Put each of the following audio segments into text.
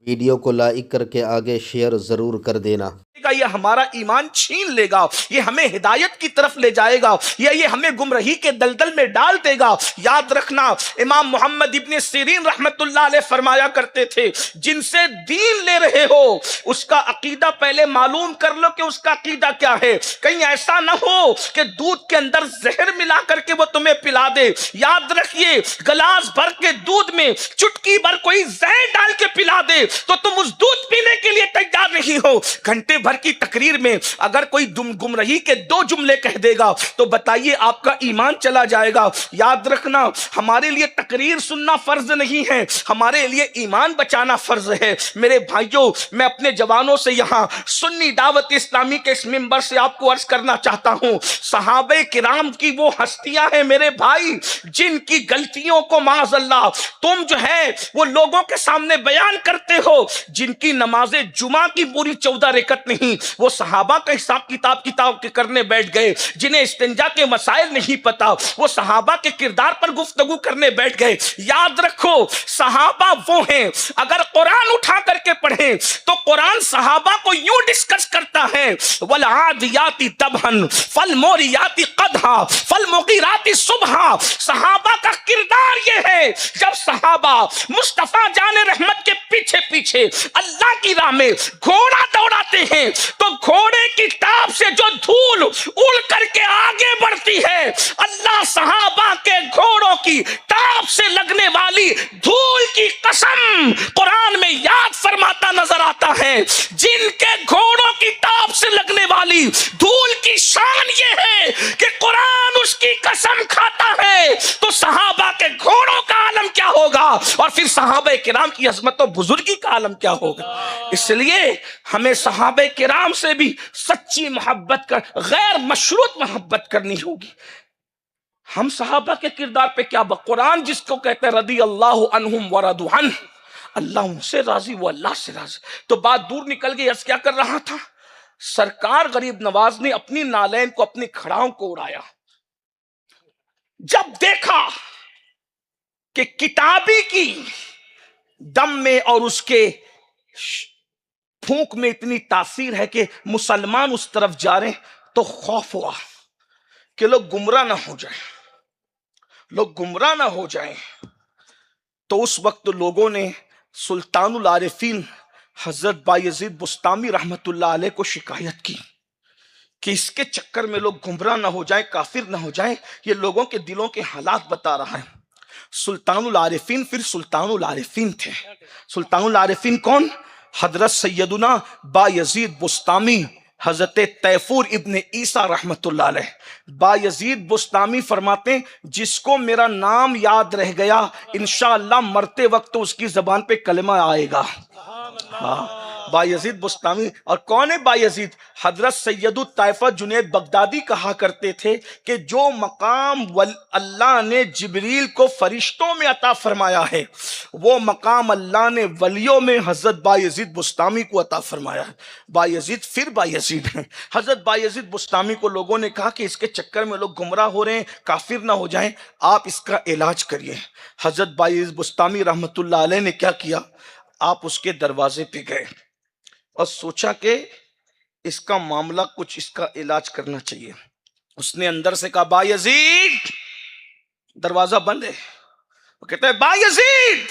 Video کو like کر کے آگے شیئر ضرور کر دینا۔ یہ ہمارا ایمان چھین لے گا، یہ ہمیں ہدایت کی طرف لے جائے گا، یہ ہمیں گمراہی کے دلدل میں ڈال دے گا۔ یاد رکھنا، امام محمد ابن سیرین رحمت اللہ علیہ فرمایا کرتے تھے، جن سے دین لے رہے ہو اس کا عقیدہ پہلے معلوم کر لو کہ اس کا عقیدہ کیا ہے، کہیں ایسا نہ ہو کہ دودھ کے اندر زہر ملا کر کے وہ تمہیں پلا دے۔ یاد رکھیے، گلاس بھر کے دودھ میں چٹکی بھر کوئی زہر ڈال کے پلا دے تو تم اس دودھ پینے کے لیے تیار نہیں ہو۔ گھنٹے بھر کی تقریر میں اگر کوئی گمراہی کے 2 جملے کہہ دے گا تو بتائیے آپ کا ایمان چلا جائے گا۔ یاد رکھنا، ہمارے لیے تقریر سننا فرض نہیں ہے، ہمارے لیے ایمان بچانا فرض ہے۔ میرے بھائیوں، میں اپنے جوانوں سے یہاں سنی دعوت اسلامی کے اس منبر سے آپ کو عرض کرنا چاہتا ہوں، صحابہ کرام کی وہ ہستیاں ہیں میرے بھائی جن کی غلطیوں کو معاذ اللہ تم جو ہے وہ لوگوں کے سامنے بیان کرتے ہو، جن کی نماز جمعہ کی پوری 14 رکعت نہیں، وہ صحابہ کا حساب کتاب کے کرنے بیٹھ گئے، جنہیں استنجا کے مسائل نہیں پتا، وہ صحابہ کے کردار پر گفتگو کرنے بیٹھ گئے۔ یاد رکھو، صحابہ وہ ہیں، اگر قرآن اٹھا کر کے پڑھیں تو قرآن صحابہ کو یوں ڈسکس کرتا ہے، وَالْعَادِيَاتِ ضَبْحًا فَالْمُورِيَاتِ قَدْحًا فَالْمُغِيرَاتِ صُبْحًا۔ صحابہ کا کردار یہ ہے، جب صحابہ مصطفیٰ جان رحمت کے پیچھے پیچھے اللہ کی راہ میں گھوڑا دوڑاتے ہیں تو گھوڑے کی ٹاپ سے جو دھول اڑ کر کے آگے بڑھتی ہے، اللہ صحابہ کے گھوڑوں کی ٹاپ سے لگنے والی دھول کی قسم قرآن میں یاد فرماتا نظر آتا ہے، جن کے گھوڑوں کی ٹاپ سے لگنے والی دھول کی شان یہ ہے کہ قرآن اس کی قسم کھاتا ہے، تو صحابہ کے گھوڑوں کا عالم کیا ہوگا، اور پھر صحابہ کرام کی عظمت و بزرگی کا عالم کیا ہوگا۔ اس لیے ہمیں صحابہ کرام سے بھی سچی محبت کر، غیر مشروط محبت کرنی ہوگی۔ ہم صحابہ کے کردار پہ کیا قرآن جس کو کہتے ہیں رضی اللہ عنہم ورضوا عنہ، اللہ ان سے راضی وہ اللہ سے راضی، تو بات دور نکل گئی۔ عرض کیا کر رہا تھا، سرکار غریب نواز نے اپنی نالین کو، اپنی کھڑاؤں کو اڑایا، جب دیکھا کہ کتابی کی دم میں اور اس کے پھونک میں اتنی تاثیر ہے کہ مسلمان اس طرف جا رہے ہیں، تو خوف ہوا کہ لوگ گمراہ نہ ہو جائیں، لوگ گمراہ نہ ہو جائیں۔ تو اس وقت لوگوں نے سلطان العارفین حضرت بایزید بسطامی رحمت اللہ علیہ کو شکایت کی کہ اس کے چکر میں لوگ گمراہ نہ ہو جائیں، کافر نہ ہو جائیں، یہ لوگوں کے دلوں کے حالات بتا رہا ہے۔ سلطان العارفین پھر سلطان العارفین تھے۔ سلطان العارفین کون؟ حضرت سیدنا بایزید بسطامی، حضرت تیفور ابن عیسیٰ رحمت اللہ علیہ۔ بایزید بسطامی فرماتے ہیں، جس کو میرا نام یاد رہ گیا انشاءاللہ مرتے وقت تو اس کی زبان پہ کلمہ آئے گا۔ بایزید بسطامی، اور کون ہے بایزید؟ حضرت سید الطائفہ جنید بغدادی کہا کرتے تھے کہ جو مقام اللہ نے جبریل کو فرشتوں میں عطا فرمایا ہے، وہ مقام اللہ نے ولیوں میں حضرت بایزید بسطامی کو عطا فرمایا ہے۔ بایزید پھر بایزید ہیں۔ حضرت بایزید بسطامی کو لوگوں نے کہا کہ اس کے چکر میں لوگ گمراہ ہو رہے ہیں، کافر نہ ہو جائیں، آپ اس کا علاج کریے۔ حضرت بایزید بسطامی رحمت اللہ علیہ نے کیا کیا؟ آپ اس کے دروازے پہ گئے اور سوچا کہ اس کا معاملہ کچھ، اس کا علاج کرنا چاہیے۔ اس نے اندر سے کہا، بایزید، دروازہ بند ہے، وہ کہتا ہے بایزید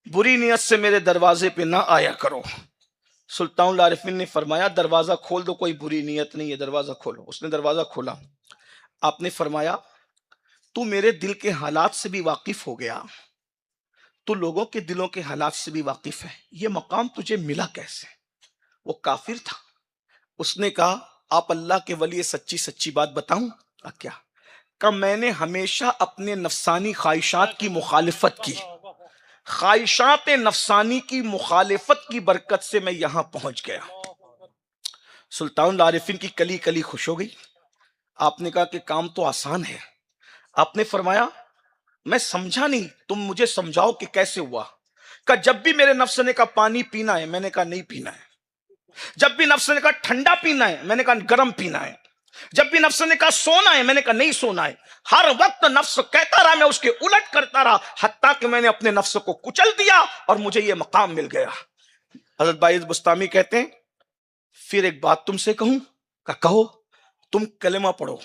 بری نیت سے میرے دروازے پہ نہ آیا کرو۔ سلطان العارفین نے فرمایا دروازہ کھول دو، کوئی بری نیت نہیں ہے، دروازہ کھولو۔ اس نے دروازہ کھولا۔ آپ نے فرمایا تو میرے دل کے حالات سے بھی واقف ہو گیا، تو لوگوں کے دلوں کے حالات سے بھی واقف ہے، یہ مقام تجھے ملا کیسے؟ وہ کافر تھا۔ اس نے کہا آپ اللہ کے ولی، سچی سچی بات بتاؤں کیا؟ کہ میں نے ہمیشہ اپنے نفسانی خواہشات کی مخالفت کی، خواہشات نفسانی کی مخالفت کی برکت سے میں یہاں پہنچ گیا۔ سلطان العارفین کی کلی کلی خوش ہو گئی۔ آپ نے کہا کہ کام تو آسان ہے۔ آپ نے فرمایا میں سمجھا نہیں، تم مجھے سمجھاؤ کہ کیسے ہوا۔ کہ جب بھی میرے نفس نے کہا پانی پینا ہے، میں نے کہا نہیں پینا ہے۔ جب بھی نفس نے کہا ٹھنڈا پینا ہے، میں نے کہا گرم پینا ہے۔ جب بھی نفس نے کہا سونا ہے، میں نے کہا نہیں سونا ہے. ہر وقت نفس کہتا رہا، میں اس کے الٹ کرتا رہا، حتیٰ کہ میں نے اپنے نفس کو کچل دیا اور مجھے یہ مقام مل گیا. حضرت باعث بسطامی کہتے ہیں پھر ایک بات تم سے کہوں، کہو تم کلمہ پڑھو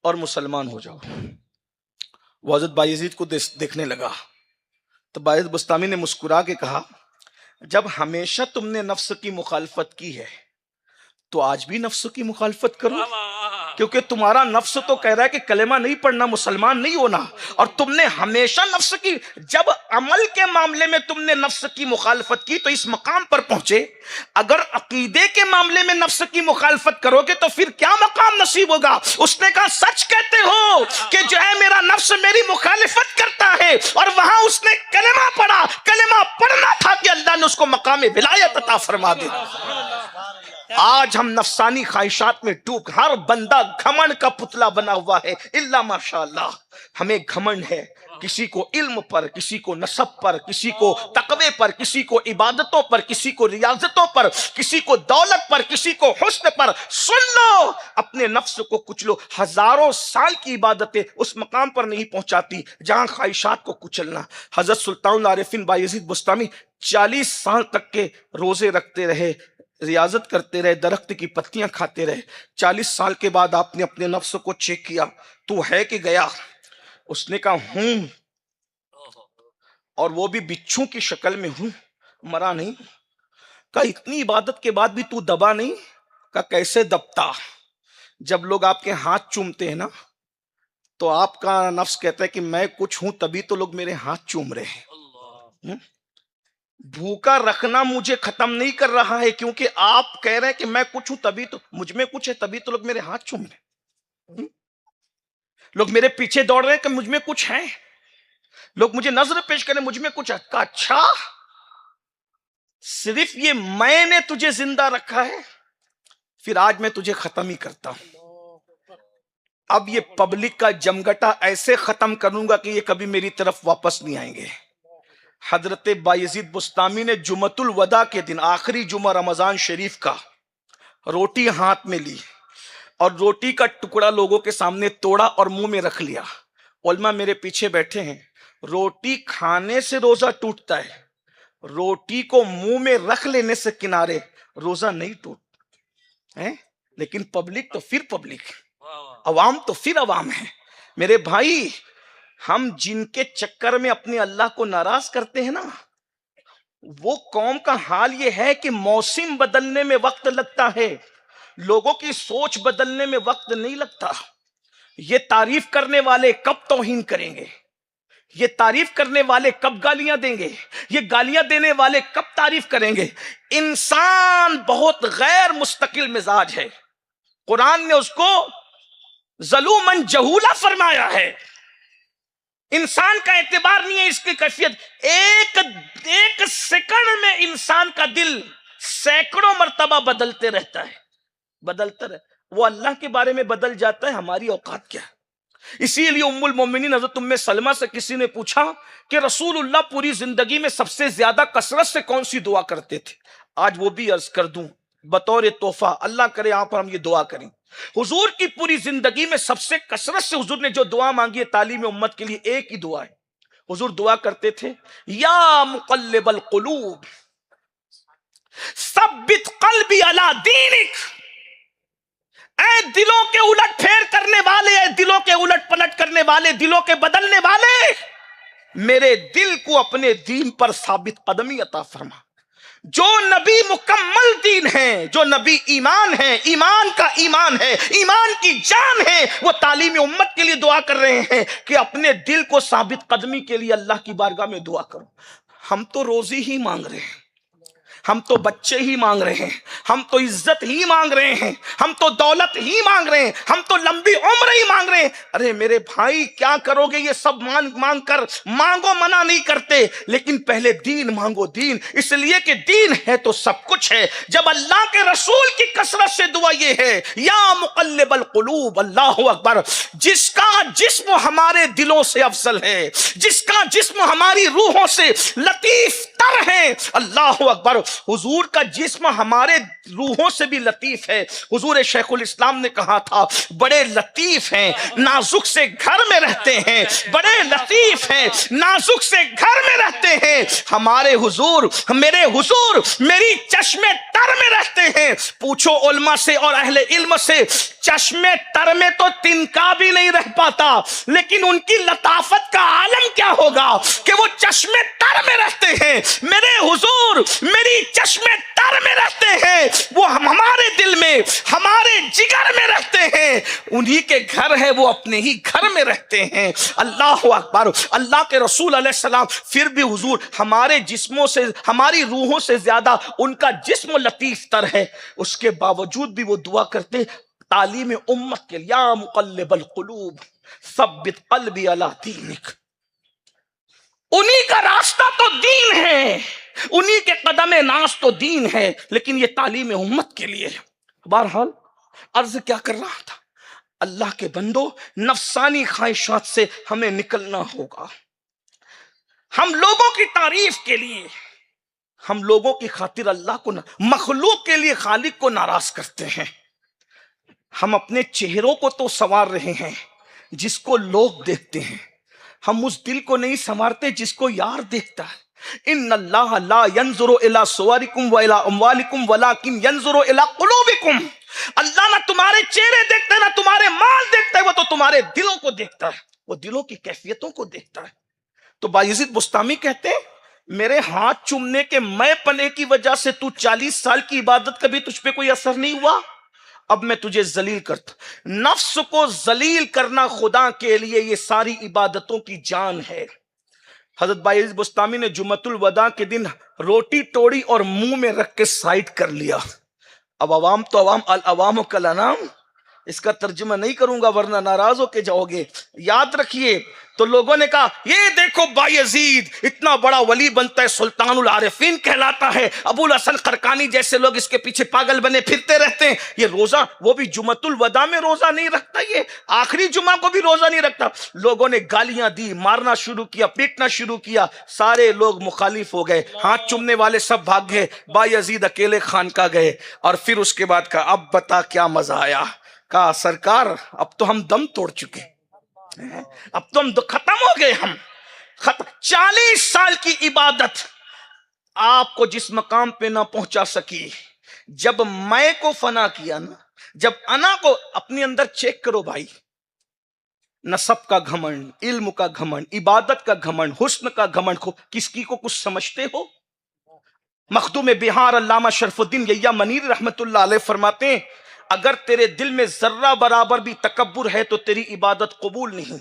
اور مسلمان ہو جاؤ. وہ حضرت بایزید کو دیکھنے لگا تو باعث بسطامی نے مسکرا کے کہا جب ہمیشہ تم نے نفس کی مخالفت کی ہے تو آج بھی نفس کی مخالفت کرو، کیونکہ تمہارا نفس تو کہہ رہا ہے کہ کلمہ نہیں پڑھنا، مسلمان نہیں ہونا، اور تم نے ہمیشہ نفس کی، جب عمل کے معاملے میں تم نے نفس کی مخالفت کی تو اس مقام پر پہنچے. اگر عقیدے کے معاملے میں نفس کی مخالفت کرو گے تو پھر کیا مقام نصیب ہوگا؟ اس نے کہا سچ کہتے ہو کہ جو ہے میرا نفس میری مخالفت کرتا ہے، اور وہاں اس نے کلمہ پڑھا، کلمہ پڑھنا تھا کہ اللہ نے اس کو مقام ولایت عطا فرما دے. آج ہم نفسانی خواہشات میں ڈوب، ہر بندہ گھمنڈ کا پتلا بنا ہوا ہے الا ماشاءاللہ. ہمیں گھمنڈ ہے کسی کو علم پر، کسی کو نسب پر، کسی کو تقوی پر، کسی کو عبادتوں پر، کسی کو ریاضتوں پر، کسی کو دولت پر، کسی کو حسن پر. سن لو، اپنے نفس کو کچلو. ہزاروں سال کی عبادتیں اس مقام پر نہیں پہنچاتی جہاں خواہشات کو کچلنا. حضرت سلطان العارفین بایزید بسطامی 40 سال تک کے روزے رکھتے رہے، ریاضت کرتے رہے، درخت کی پتیاں کھاتے رہے. 40 سال کے بعد آپ نے اپنے نفس کو چیک کیا، تو ہے کہ گیا؟ اس نے کہا ہوں، اور وہ بھی بچھو کی شکل میں ہوں، مرا نہیں. کہا اتنی عبادت کے بعد بھی تو دبا نہیں؟ کہا کیسے دبتا؟ جب لوگ آپ کے ہاتھ چومتے ہیں نا تو آپ کا نفس کہتا ہے کہ میں کچھ ہوں تبھی تو لوگ میرے ہاتھ چوم رہے ہیں. بھوکا رکھنا مجھے ختم نہیں کر رہا ہے، کیونکہ آپ کہہ رہے ہیں کہ میں کچھ ہوں تبھی تو مجھ میں کچھ ہے، تبھی تو لوگ میرے ہاتھ چوم رہے ہیں. لوگ میرے پیچھے دوڑ رہے ہیں کہ مجھ میں کچھ ہے، لوگ مجھے نظر پیش کریں مجھ میں کچھ ہے. اچھا صرف یہ میں نے تجھے زندہ رکھا ہے، پھر آج میں تجھے ختم ہی کرتا ہوں. اب یہ پبلک کا جمگٹا ایسے ختم کروں گا کہ یہ کبھی میری طرف واپس نہیں آئیں گے. حضرت بایزید بسطامی نے جمعۃ الوداع کے دن، آخری جمعہ رمضان شریف کا، روٹی ہاتھ میں لی اور روٹی کا ٹکڑا لوگوں کے سامنے توڑا اور منہ میں رکھ لیا. علماء میرے پیچھے بیٹھے ہیں، روٹی کھانے سے روزہ ٹوٹتا ہے، روٹی کو منہ میں رکھ لینے سے کنارے روزہ نہیں ٹوٹ ہے. لیکن پبلک تو پھر پبلک، عوام تو پھر عوام ہے. میرے بھائی، ہم جن کے چکر میں اپنے اللہ کو ناراض کرتے ہیں نا، وہ قوم کا حال یہ ہے کہ موسم بدلنے میں وقت لگتا ہے، لوگوں کی سوچ بدلنے میں وقت نہیں لگتا. یہ تعریف کرنے والے کب توہین کریں گے، یہ تعریف کرنے والے کب گالیاں دیں گے، یہ گالیاں دینے والے کب تعریف کریں گے. انسان بہت غیر مستقل مزاج ہے. قرآن نے اس کو ظلومن جہولا فرمایا ہے. انسان کا اعتبار نہیں ہے اس کی کیفیت. ایک سیکنڈ میں انسان کا دل سینکڑوں مرتبہ بدلتے رہتا ہے، بدلتا رہتا. وہ اللہ کے بارے میں بدل جاتا ہے، ہماری اوقات کیا ہے. اسی لیے ام المومنین حضرت ام سلمہ سے کسی نے پوچھا کہ رسول اللہ پوری زندگی میں سب سے زیادہ کثرت سے کون سی دعا کرتے تھے؟ آج وہ بھی عرض کر دوں بطور تحفہ، اللہ کرے یہاں پر ہم یہ دعا کریں. حضور کی پوری زندگی میں سب سے کثرت سے حضور نے جو دعا مانگی ہے تعلیم امت کے لیے، ایک ہی دعا ہے. حضور دعا کرتے تھے یا مقلب القلوب ثبت قلبی علی دینک. اے دلوں کے الٹ پھیر کرنے والے، اے دلوں کے الٹ پلٹ کرنے والے، دلوں کے بدلنے والے، میرے دل کو اپنے دین پر ثابت قدمی عطا فرما. جو نبی مکمل دین ہیں، جو نبی ایمان ہیں، ایمان کا ایمان ہے، ایمان کی جان ہے، وہ تعلیم امت کے لیے دعا کر رہے ہیں کہ اپنے دل کو ثابت قدمی کے لیے اللہ کی بارگاہ میں دعا کرو. ہم تو روزی ہی مانگ رہے ہیں، ہم تو بچے ہی مانگ رہے ہیں، ہم تو عزت ہی مانگ رہے ہیں، ہم تو دولت ہی مانگ رہے ہیں، ہم تو لمبی عمر ہی مانگ رہے ہیں. ارے میرے بھائی کیا کرو گے یہ سب مانگ کر؟ مانگو، منع نہیں کرتے، لیکن پہلے دین مانگو. دین اس لیے کہ دین ہے تو سب کچھ ہے. جب اللہ کے رسول کی کثرت سے دعا یہ ہے یا مقلب القلوب، اللہ اکبر، جس کا جسم ہمارے دلوں سے افضل ہے، جس کا جسم ہماری روحوں سے لطیف تر ہے، اللہ اکبر، حضور کا جسم ہمارے روحوں سے بھی لطیف ہے. حضور شیخ الاسلام نے کہا تھا بڑے لطیف ہیں نازک سے گھر میں رہتے ہیں, بڑے لطیف ہیں نازک سے گھر میں رہتے ہیں. ہمارے حضور, میرے حضور میری چشمے تر میں رہتے ہیں. پوچھو علماء سے اور اہل علم سے, چشمے تر میں تو تنکا بھی نہیں رہ پاتا, لیکن ان کی لطافت کا عالم کیا ہوگا کہ وہ چشمے تر میں رہتے ہیں. میرے حضور میری چشمے تر میں رہتے ہیں, وہ ہمارے دل میں ہمارے جگر میں رہتے ہیں. انہی کے گھر ہے, وہ اپنے ہی گھر میں رہتے ہیں. اللہ اکبر. اللہ کے رسول علیہ السلام پھر بھی حضور ہمارے جسموں سے, ہماری روحوں سے زیادہ ان کا جسم لطیف تر ہے. اس کے باوجود بھی وہ دعا کرتے تعلیم امت کے, یا مقلب القلوب ثبت قلبی علی دینک. انہی کا راستہ تو دین ہے, انہی کے قدم ناز تو دین ہے, لیکن یہ تعلیم امت کے لیے. بہرحال عرض کیا کر رہا تھا, اللہ کے بندو نفسانی خواہشات سے ہمیں نکلنا ہوگا. ہم لوگوں کی تعریف کے لیے, ہم لوگوں کی خاطر اللہ کو, مخلوق کے لیے خالق کو ناراض کرتے ہیں. ہم اپنے چہروں کو تو سنوار رہے ہیں جس کو لوگ دیکھتے ہیں, ہم اس دل کو نہیں سنوارتے جس کو یار دیکھتا ہے. ان اللہ لا ينظر الى صورکم و الى اموالکم ولکن ينظر الى قلوبکم. اللہ نہ تمہارے چہرے دیکھتا ہے نہ تمہارے مال دیکھتا ہے, وہ تو تمہارے دلوں کو دیکھتا ہے, وہ دلوں کی کیفیتوں کو دیکھتا ہے. تو بایزید بستامی کہتے ہیں میرے ہاتھ چومنے کے میں پنے کی وجہ سے تو 40 سال کی عبادت کبھی تجھ پہ کوئی اثر نہیں ہوا, اب میں تجھے ذلیل کرتا. نفس کو ذلیل کرنا خدا کے لیے یہ ساری عبادتوں کی جان ہے. حضرت بایزید بستامی نے جمعۃ الوداع کے دن روٹی توڑی اور منہ میں رکھ کے سائڈ کر لیا. اب عوام تو عوام, العوام کالانام, اس کا ترجمہ نہیں کروں گا ورنہ ناراض ہو کے جاؤ گے. یاد رکھیے, تو لوگوں نے کہا یہ دیکھو بایزید اتنا بڑا ولی بنتا ہے, سلطان العارفین کہلاتا ہے, ابو الحسن قرقانی جیسے لوگ اس کے پیچھے پاگل بنے پھرتے رہتے ہیں. یہ روزہ, وہ بھی جمعۃ الوداع میں روزہ نہیں رکھتا, یہ آخری جمعہ کو بھی روزہ نہیں رکھتا. لوگوں نے گالیاں دی, مارنا شروع کیا, پیٹنا شروع کیا, سارے لوگ مخالف ہو گئے, ہاتھ چومنے والے سب بھاگ گئے, بایزید اکیلے خانقاہ گئے. اور پھر اس کے بعد کہا اب بتا کیا مزہ آیا. کہا سرکار اب تو ہم دم توڑ چکے, اب تو ہم ختم ہو گئے, ہم ختم. 40 سال کی عبادت آپ کو جس مقام پہ نہ پہنچا سکی, جب میں کو فنا کیا نا, جب انا کو, اپنے اندر چیک کرو بھائی. نسب کا گھمنڈ, علم کا گھمنڈ, عبادت کا گھمنڈ, حسن کا گھمنڈ, کس کی کو کچھ سمجھتے ہو؟ مخدوم بہار علامہ شرف الدین یحییٰ منیر رحمت اللہ علیہ فرماتے ہیں اگر تیرے دل میں ذرہ برابر بھی تکبر ہے تو تیری عبادت قبول نہیں.